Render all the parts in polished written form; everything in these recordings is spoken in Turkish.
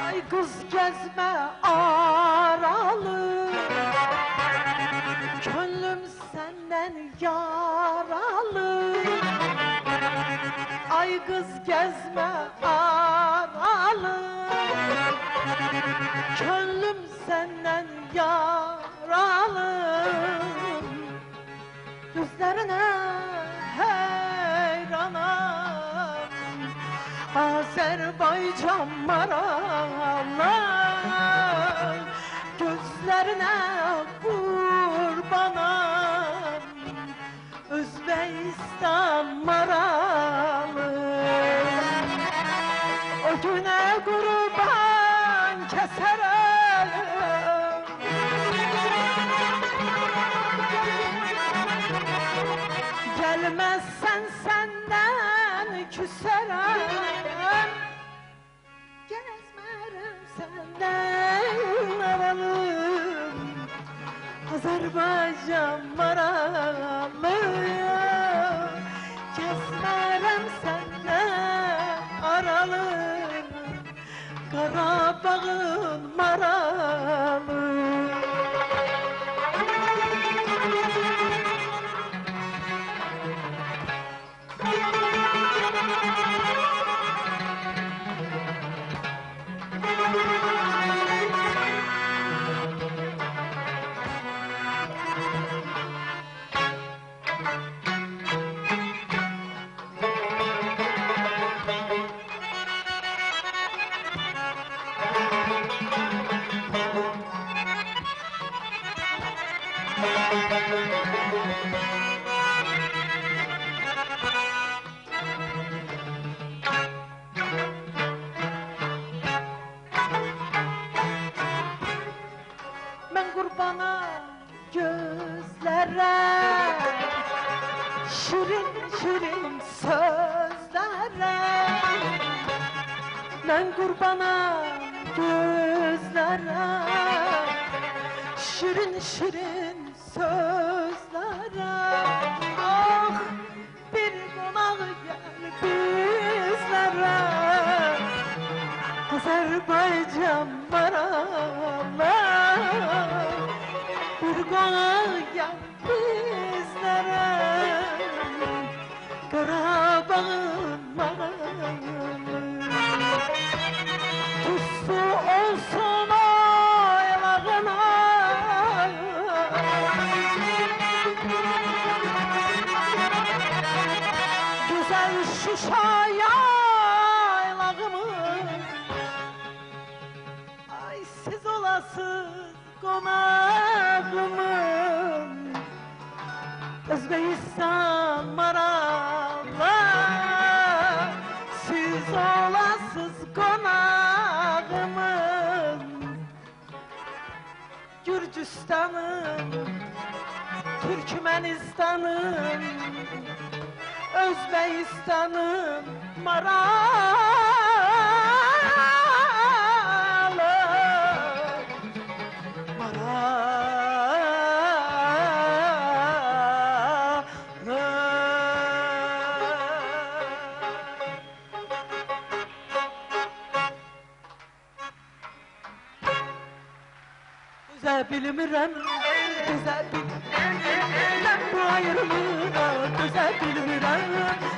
Ay kız gezme aralı, gönlüm senden yaralı. Ay kız gezme aralı, gönlüm senden yaralı. Gözlerine heyranım, Azerbaycan maralı. Gözlerine kurbanım, Özbekistan maralı. O güne kurban keserim, gelmezsen senden küserim. Gezmerim senden aralım, Azerbaycan maralı. Gezmerim senden aralım, Karabağ'ın maralı. Ben kurbanım gözlere, şirin şirin sözlere. Ben kurbanım gözlere, şirin şirin sözlere. Ah, bir konak gel bizlere, Azerbaycan maralı. Bir konak gel bizlere, Karabağ'ın maralı. Tuzlu olsun oylağına, güzel Şuşa yaylağımın. Ay siz olasınız konağımın, Özbekistan maralı. Siz olasınız konağımın, Gürcistan'ın, Türkmenistan'ın, Özbekistan'ın maralı. Güzel bilmirəm, güzel bilmirəm bu ayrılığa, güzel bilmirəm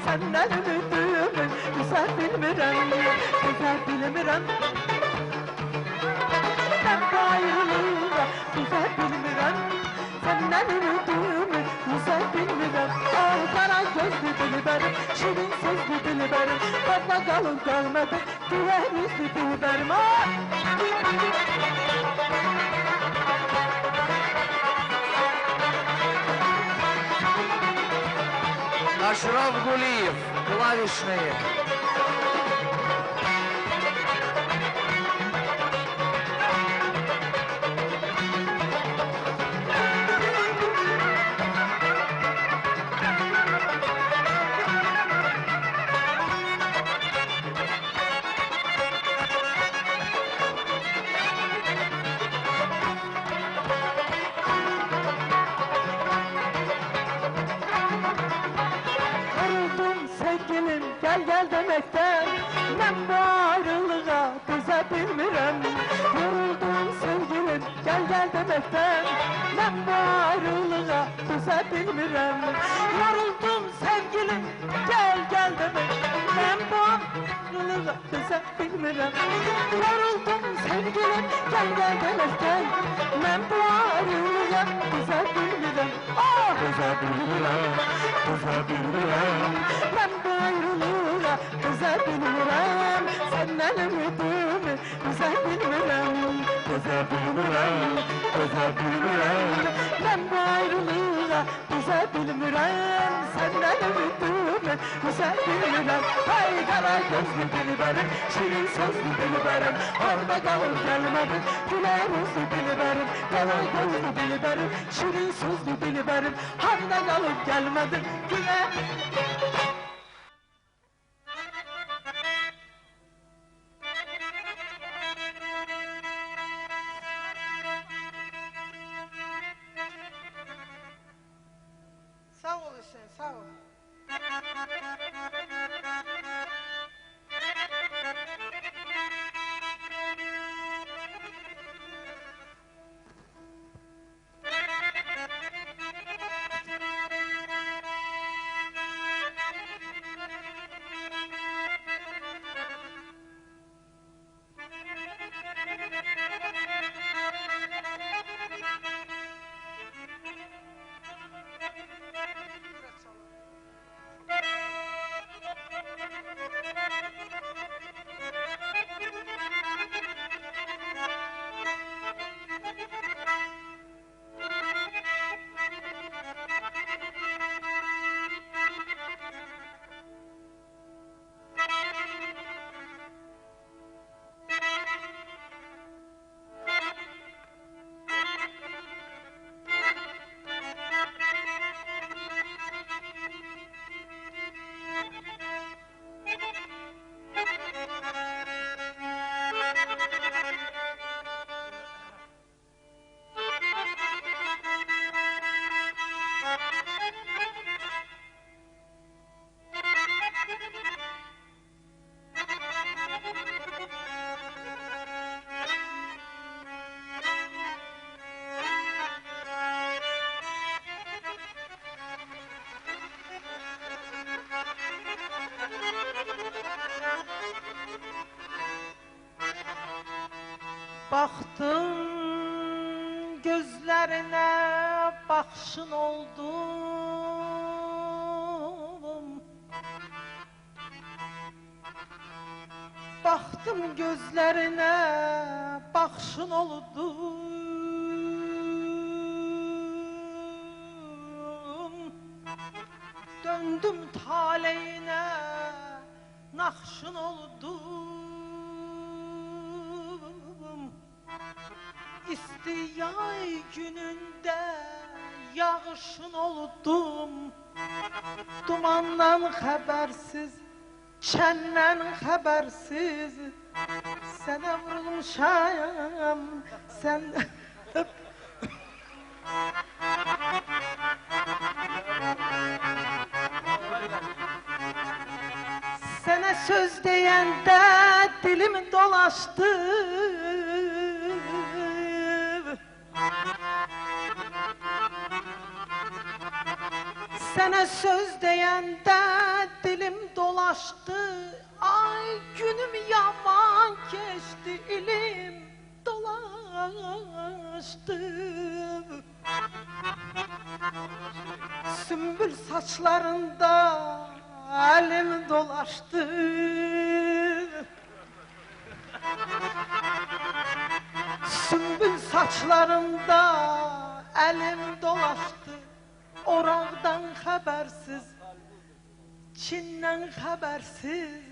senden ümidimi, güzel bilmirəm, güzel bilmirəm ben bu ayrılığa, güzel bilmirəm senden ümidimi, güzel bilmirəm. Ah kara gözlü dilberim, şirin sözlü dilberim, fazla kalın kalmadı güven yüzlü dilberim. Ah! Aşraf Guliyev, клавишные. gel demekten. Ben bu ayrılığa döze bilmirəm. Yoruldum sevgilim, gel demekten. Ben bu ayrılığa döze bilmirəm. Yoruldum sevgilim, gel demekten. Ben bu ayrılığa döze bilmirəm. Yoruldum sevgilim, gel demekten. Ben bu ayrılığa döze bilmirəm. Ah! Döze bilmirəm, döze bilmirəm. Ben bu ayrılığa döze bilmirəm. Senden ümidimi döze bilmirəm. Döze bilmirəm, döze bilmirəm. Ben bu ayrılığa döze bilmirəm. Senden ümidimi döze bilmirəm. Hay kara gözlü dilberim, şirin sözlü dilberim. Orada kalır gelmedin, güler yüzlü dilberim. Kara gözlü dilberim, şirin sözlü dilberim. Orada kalır gelmedin, güler... Sağ ol Hüseyin, sağ ol. Baktım gözlerine, bakışın oldum. Baktım gözlerine, bakışın oldum. Döndüm taleyine, nakşın oldum. İstiyay gününde yağışın oldum. Dumandan habersiz, çenden habersiz. Sana vurulmuşam, sen... Sana söz deyende dilim dolaştı. Sana söz deyende dilim dolaştı. Ay günüm yaman geçti, ilim dolaştı. Sümbül saçlarında elim dolaştı. Sümbül saçlarında elim dolaştı. Oraqdan habersiz, Çindən habersiz.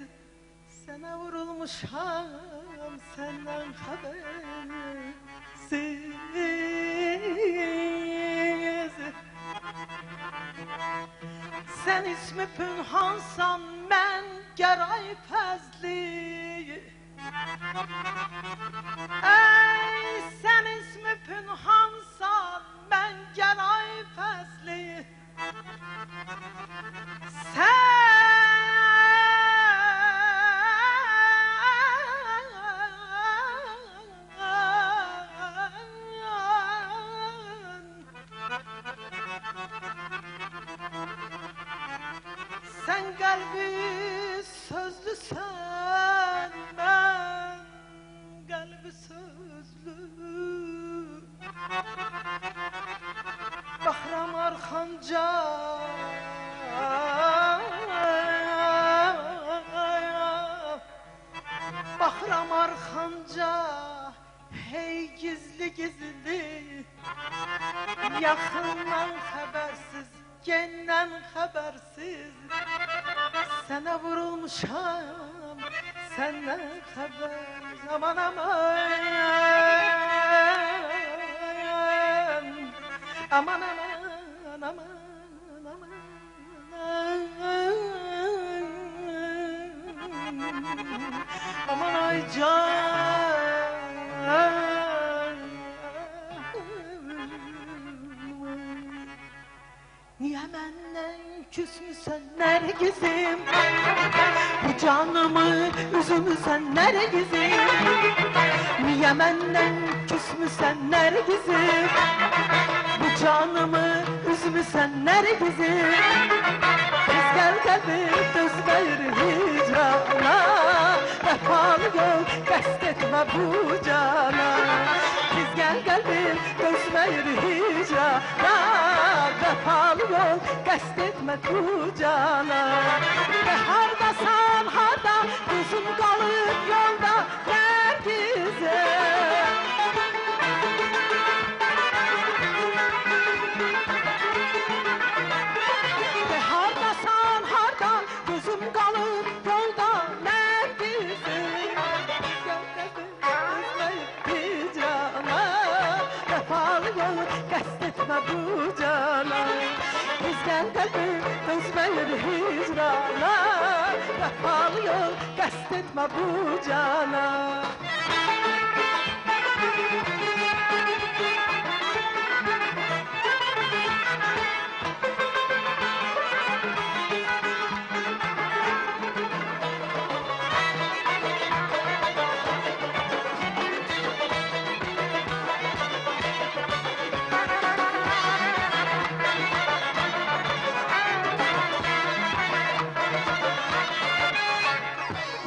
Sana vurulmuşam, senden habersiz. Sen ismi pünhansan, mən gəray fəzli. Ey sen ismi pünhansan, mən gəray fəzli. さあ kalbi sözlü sen, ben kalbi sözlü. Bahram arxanca, Bahram arxanca, hey gizli gizli, yakından habersiz, genden habersiz, sana vurulmuşam, senden habersiz. Aman aman, aman aman, aman aman. Aman ay can, niye benden küsmüsen Nergizim? Bu canımı üzümüsen Nergizim? Niye benden küsmüsen Nergizim? Bu canımı üzümüsen Nergizim? Kız gel kalbim düzmeyir hicrana, vefalı yol qəsd etme bu cana. Kız gel kalbim düzmeyir hicrana, vefalı yol qəsd etme bu cana. Ve hardasan harda, gözüm kalır yolda Nergiz'e. Gözüm kalır yolda Nergiz'e. Gel kalbim üzmeyip cana, vefalı yolu qəsd etme bu cana. Biz gel kalbim üzmeyip hicrana, vefalı yol qəsd etme bu cana.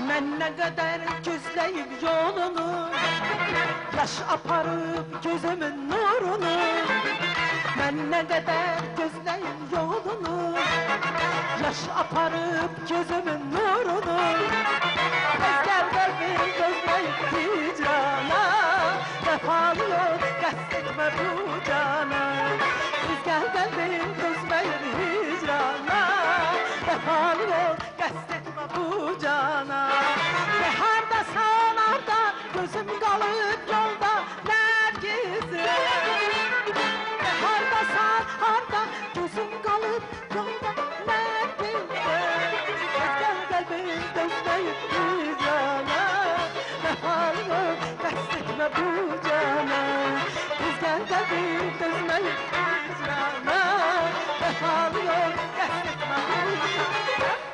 Ben ne kadar gözleyip yolunu, yaş aparıp gözümün nurunu. Ben ne kadar gözleyip yolunu, yaş aparıp gözümün nurunu. Kız gel kalbim gözleyip hicrana, vefalı yol qəsd etme bu cana. Kız gel kalbim gözleyip hicrana, vefalı yol qəsd etme bu cana. Ve hardasan harda, gözüm kalıp yolda Nergiz'e. Ve hardasan harda, gözüm kalıp yolda Nergiz'e. Kız gel kalbim dönmeyip hicrana, vefalı yol qəsd etme bu cana. Kız gel kalbim dönmeyip hicrana, vefalı yol qəsd etme bu cana.